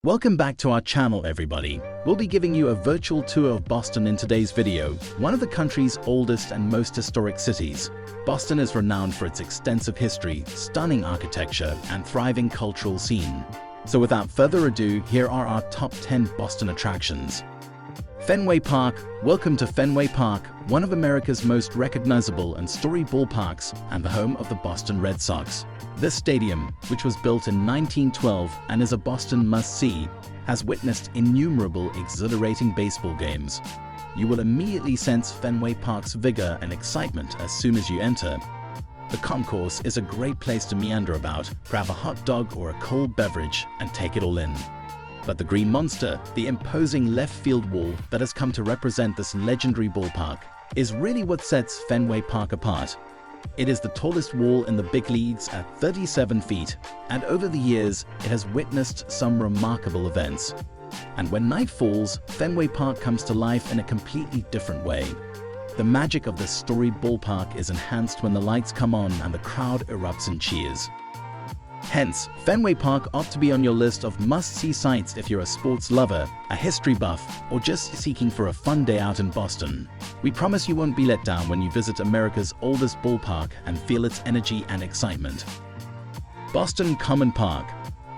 Welcome back to our channel, everybody. We'll be giving you a virtual tour of Boston in today's video, one of the country's oldest and most historic cities. Boston is renowned for its extensive history, stunning architecture, and thriving cultural scene. So without further ado, here are our top 10 Boston attractions. Fenway Park. Welcome to Fenway Park, one of America's most recognizable and storied ballparks and the home of the Boston Red Sox. This stadium, which was built in 1912 and is a Boston must-see, has witnessed innumerable exhilarating baseball games. You will immediately sense Fenway Park's vigor and excitement as soon as you enter. The concourse is a great place to meander about, grab a hot dog or a cold beverage, and take it all in. But the Green Monster, the imposing left field wall that has come to represent this legendary ballpark, is really what sets Fenway Park apart. It is the tallest wall in the big leagues at 37 feet, and over the years, it has witnessed some remarkable events. And when night falls, Fenway Park comes to life in a completely different way. The magic of this storied ballpark is enhanced when the lights come on and the crowd erupts in cheers. Hence, Fenway Park ought to be on your list of must-see sites if you're a sports lover, a history buff, or just seeking for a fun day out in Boston. We promise you won't be let down when you visit America's oldest ballpark and feel its energy and excitement. Boston Common Park.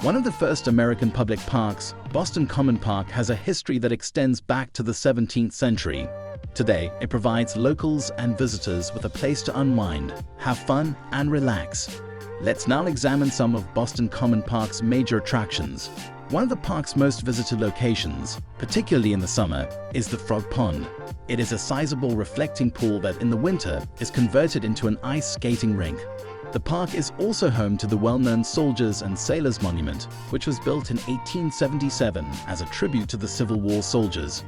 One of the first American public parks, Boston Common Park has a history that extends back to the 17th century. Today, it provides locals and visitors with a place to unwind, have fun, and relax. Let's now examine some of Boston Common Park's major attractions. One of the park's most visited locations, particularly in the summer, is the Frog Pond. It is a sizable reflecting pool that in the winter is converted into an ice skating rink. The park is also home to the well-known Soldiers and Sailors Monument, which was built in 1877 as a tribute to the Civil War soldiers.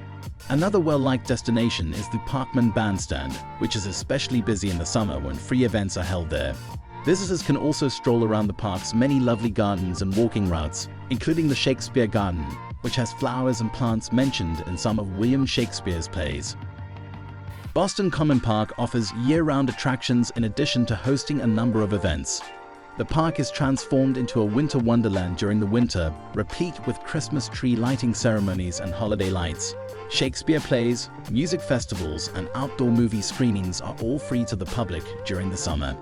Another well-liked destination is the Parkman Bandstand, which is especially busy in the summer when free events are held there. Visitors can also stroll around the park's many lovely gardens and walking routes, including the Shakespeare Garden, which has flowers and plants mentioned in some of William Shakespeare's plays. Boston Common Park offers year-round attractions in addition to hosting a number of events. The park is transformed into a winter wonderland during the winter, replete with Christmas tree lighting ceremonies and holiday lights. Shakespeare plays, music festivals, and outdoor movie screenings are all free to the public during the summer.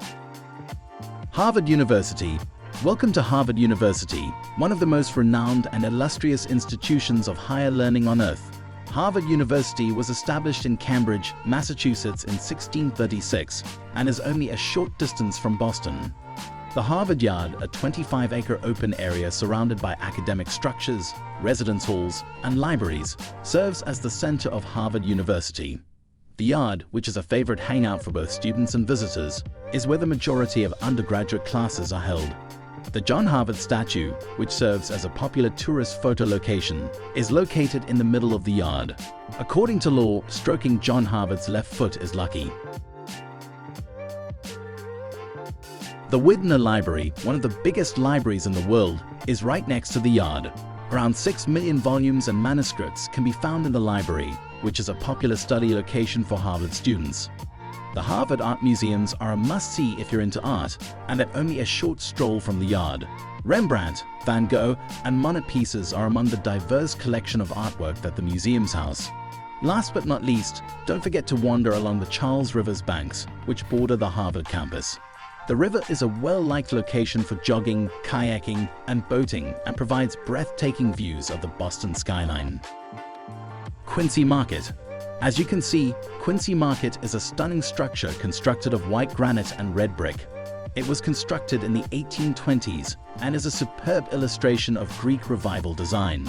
Harvard University. Welcome to Harvard University, one of the most renowned and illustrious institutions of higher learning on earth. Harvard University was established in Cambridge, Massachusetts in 1636 and is only a short distance from Boston. The Harvard Yard, a 25-acre open area surrounded by academic structures, residence halls, and libraries, serves as the center of Harvard University. The Yard, which is a favorite hangout for both students and visitors, is where the majority of undergraduate classes are held. The John Harvard statue, which serves as a popular tourist photo location, is located in the middle of the yard. According to law, stroking John Harvard's left foot is lucky. The Widner Library, one of the biggest libraries in the world, is right next to the yard. Around 6 million volumes and manuscripts can be found in the library, which is a popular study location for Harvard students. The Harvard Art Museums are a must-see if you're into art, and at only a short stroll from the yard. Rembrandt, Van Gogh, and Monet pieces are among the diverse collection of artwork that the museums house. Last but not least, don't forget to wander along the Charles River's banks, which border the Harvard campus. The river is a well-liked location for jogging, kayaking, and boating, and provides breathtaking views of the Boston skyline. Quincy Market. As you can see, Quincy Market is a stunning structure constructed of white granite and red brick. It was constructed in the 1820s and is a superb illustration of Greek Revival design.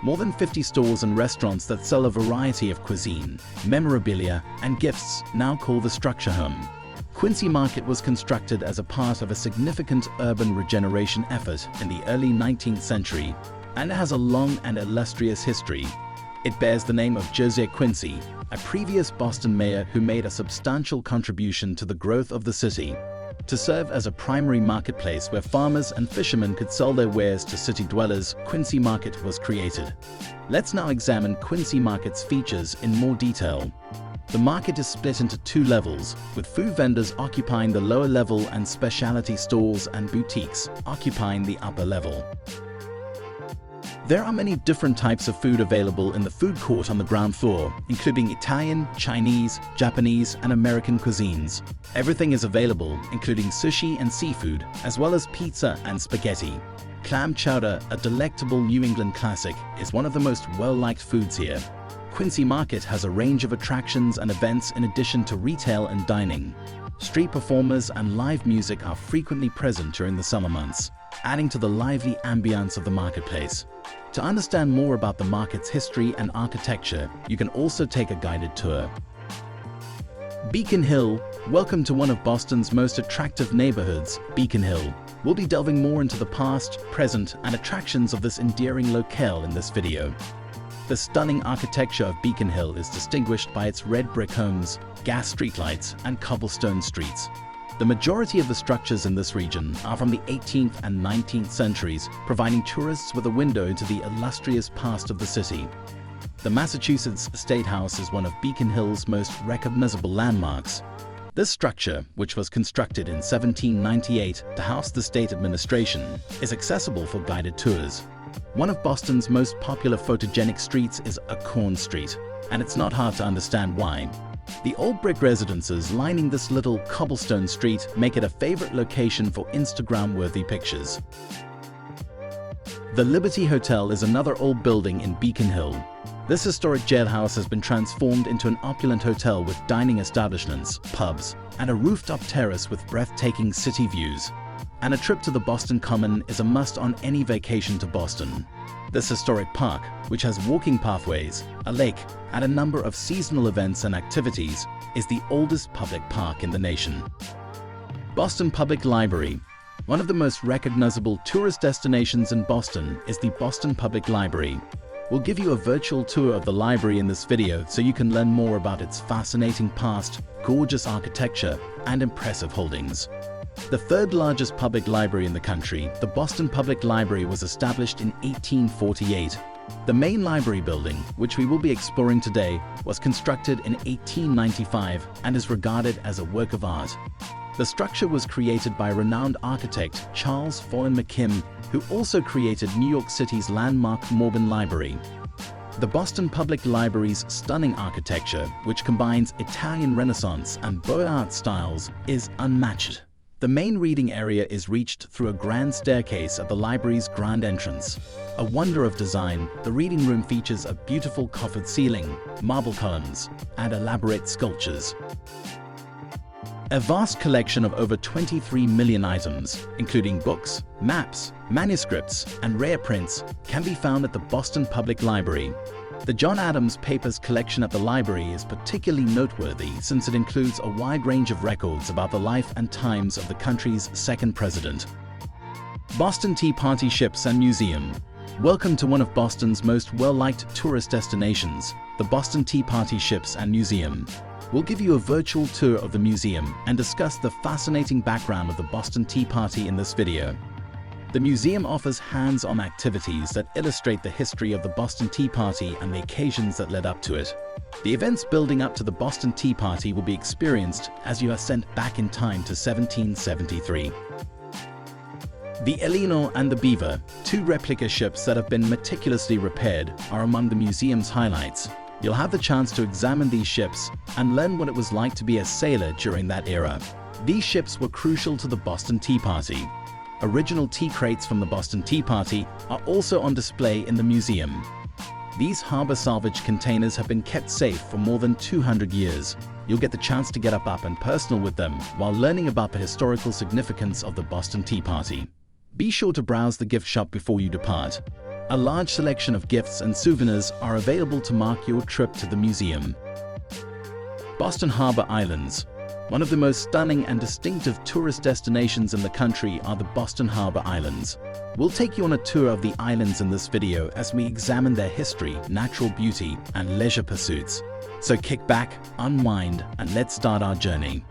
More than 50 stores and restaurants that sell a variety of cuisine, memorabilia, and gifts now call the structure home. Quincy Market was constructed as a part of a significant urban regeneration effort in the early 19th century and has a long and illustrious history. It bears the name of Josiah Quincy, a previous Boston mayor who made a substantial contribution to the growth of the city. To serve as a primary marketplace where farmers and fishermen could sell their wares to city dwellers, Quincy Market was created. Let's now examine Quincy Market's features in more detail. The market is split into two levels, with food vendors occupying the lower level and specialty stores and boutiques occupying the upper level. There are many different types of food available in the food court on the ground floor, including Italian, Chinese, Japanese, and American cuisines. Everything is available, including sushi and seafood, as well as pizza and spaghetti. Clam chowder, a delectable New England classic, is one of the most well-liked foods here. Quincy Market has a range of attractions and events in addition to retail and dining. Street performers and live music are frequently present during the summer months, adding to the lively ambience of the marketplace. To understand more about the market's history and architecture, you can also take a guided tour. Beacon Hill. Welcome to one of Boston's most attractive neighborhoods, Beacon Hill. We'll be delving more into the past, present, and attractions of this endearing locale in this video. The stunning architecture of Beacon Hill is distinguished by its red brick homes, gas streetlights, and cobblestone streets. The majority of the structures in this region are from the 18th and 19th centuries, providing tourists with a window into the illustrious past of the city. The Massachusetts State House is one of Beacon Hill's most recognizable landmarks. This structure, which was constructed in 1798 to house the state administration, is accessible for guided tours. One of Boston's most popular photogenic streets is Acorn Street, and it's not hard to understand why. The old brick residences lining this little cobblestone street make it a favorite location for Instagram-worthy pictures. The Liberty Hotel is another old building in Beacon Hill. This historic jailhouse has been transformed into an opulent hotel with dining establishments, pubs, and a rooftop terrace with breathtaking city views. And a trip to the Boston Common is a must on any vacation to Boston. This historic park, which has walking pathways, a lake, and a number of seasonal events and activities, is the oldest public park in the nation. Boston Public Library. One of the most recognizable tourist destinations in Boston is the Boston Public Library. We'll give you a virtual tour of the library in this video so you can learn more about its fascinating past, gorgeous architecture, and impressive holdings. The third largest public library in the country, the Boston Public Library was established in 1848. The main library building, which we will be exploring today, was constructed in 1895 and is regarded as a work of art. The structure was created by renowned architect Charles Follin McKim, who also created New York City's landmark Morgan Library. The Boston Public Library's stunning architecture, which combines Italian Renaissance and Beaux Arts styles, is unmatched. The main reading area is reached through a grand staircase at the library's grand entrance. A wonder of design, the reading room features a beautiful coffered ceiling, marble columns, and elaborate sculptures. A vast collection of over 23 million items, including books, maps, manuscripts, and rare prints, can be found at the Boston Public Library. The John Adams Papers collection at the library is particularly noteworthy since it includes a wide range of records about the life and times of the country's second president. Boston Tea Party Ships and Museum. Welcome to one of Boston's most well-liked tourist destinations, the Boston Tea Party Ships and Museum. We'll give you a virtual tour of the museum and discuss the fascinating background of the Boston Tea Party in this video. The museum offers hands-on activities that illustrate the history of the Boston Tea Party and the occasions that led up to it. The events building up to the Boston Tea Party will be experienced as you are sent back in time to 1773. The Elinor and the Beaver, two replica ships that have been meticulously repaired, are among the museum's highlights. You'll have the chance to examine these ships and learn what it was like to be a sailor during that era. These ships were crucial to the Boston Tea Party. Original tea crates from the Boston Tea Party are also on display in the museum. These harbor salvage containers have been kept safe for more than 200 years. You'll get the chance to get up and personal with them while learning about the historical significance of the Boston Tea Party. Be sure to browse the gift shop before you depart. A large selection of gifts and souvenirs are available to mark your trip to the museum. Boston Harbor Islands. One of the most stunning and distinctive tourist destinations in the country are the Boston Harbor Islands. We'll take you on a tour of the islands in this video as we examine their history, natural beauty, and leisure pursuits. So kick back, unwind, and let's start our journey.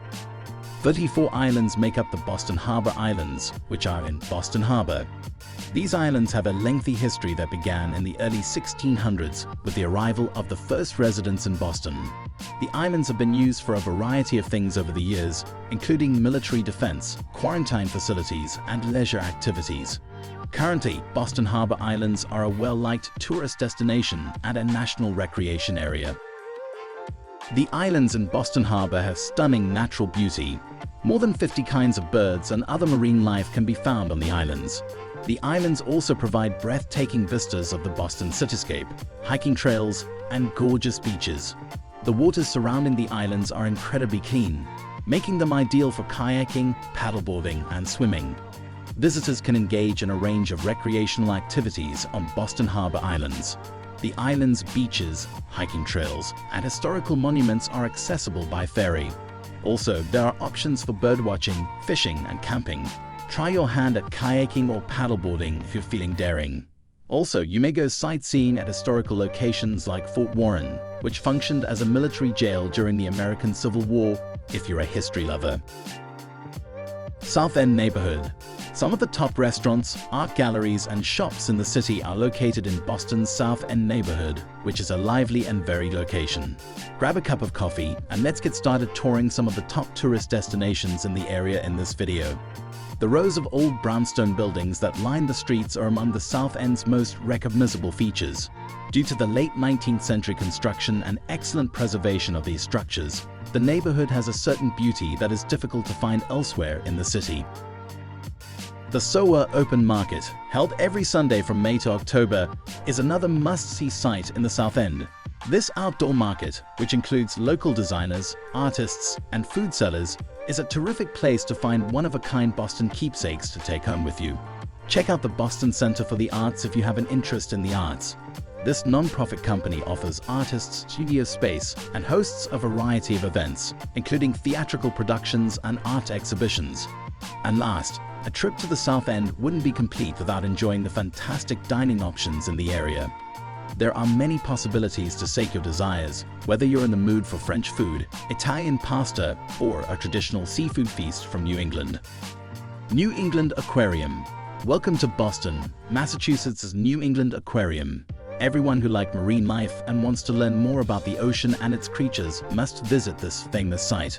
34 islands make up the Boston Harbor Islands, which are in Boston Harbor. These islands have a lengthy history that began in the early 1600s with the arrival of the first residents in Boston. The islands have been used for a variety of things over the years, including military defense, quarantine facilities, and leisure activities. Currently, Boston Harbor Islands are a well-liked tourist destination and a national recreation area. The islands in Boston Harbor have stunning natural beauty. More than 50 kinds of birds and other marine life can be found on the islands. The islands also provide breathtaking vistas of the Boston cityscape, hiking trails, and gorgeous beaches. The waters surrounding the islands are incredibly clean, making them ideal for kayaking, paddleboarding, and swimming. Visitors can engage in a range of recreational activities on Boston Harbor Islands. The island's beaches, hiking trails, and historical monuments are accessible by ferry. Also, there are options for birdwatching, fishing, and camping. Try your hand at kayaking or paddleboarding if you're feeling daring. Also, you may go sightseeing at historical locations like Fort Warren, which functioned as a military jail during the American Civil War, if you're a history lover. South End neighborhood. Some of the top restaurants, art galleries, and shops in the city are located in Boston's South End neighborhood, which is a lively and varied location. Grab a cup of coffee and let's get started touring some of the top tourist destinations in the area in this video. The rows of old brownstone buildings that line the streets are among the South End's most recognizable features. Due to the late 19th century construction and excellent preservation of these structures, the neighborhood has a certain beauty that is difficult to find elsewhere in the city. The SOA Open Market, held every Sunday from May to October, is another must-see sight in the South End. This outdoor market, which includes local designers, artists, and food sellers, is a terrific place to find one-of-a-kind Boston keepsakes to take home with you. Check out the Boston Center for the Arts if you have an interest in the arts. This non-profit company offers artists studio space and hosts a variety of events, including theatrical productions and art exhibitions. And last, a trip to the South End wouldn't be complete without enjoying the fantastic dining options in the area. There are many possibilities to sate your desires, whether you're in the mood for French food, Italian pasta, or a traditional seafood feast from New England. New England Aquarium. Welcome to Boston, Massachusetts' New England Aquarium. Everyone who likes marine life and wants to learn more about the ocean and its creatures must visit this famous site.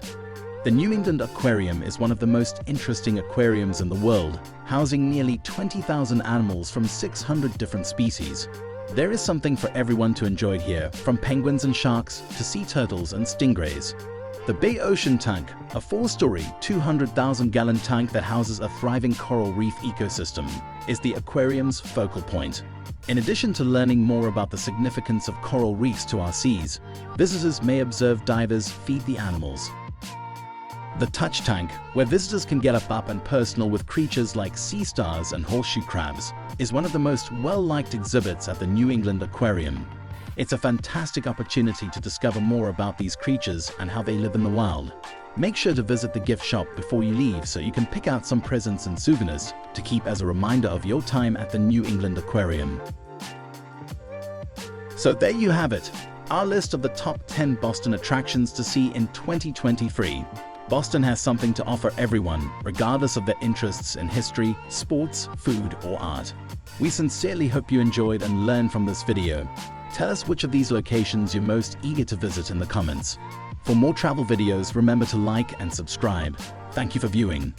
The New England Aquarium is one of the most interesting aquariums in the world, housing nearly 20,000 animals from 600 different species. There is something for everyone to enjoy here, from penguins and sharks to sea turtles and stingrays. The Bay Ocean Tank, a 4-story, 200,000-gallon tank that houses a thriving coral reef ecosystem, is the aquarium's focal point. In addition to learning more about the significance of coral reefs to our seas, visitors may observe divers feed the animals. The Touch Tank, where visitors can get up and personal with creatures like sea stars and horseshoe crabs, is one of the most well-liked exhibits at the New England Aquarium. It's a fantastic opportunity to discover more about these creatures and how they live in the wild. Make sure to visit the gift shop before you leave so you can pick out some presents and souvenirs to keep as a reminder of your time at the New England Aquarium. So there you have it, our list of the top 10 Boston attractions to see in 2023. Boston has something to offer everyone, regardless of their interests in history, sports, food, or art. We sincerely hope you enjoyed and learned from this video. Tell us which of these locations you're most eager to visit in the comments. For more travel videos, remember to like and subscribe. Thank you for viewing.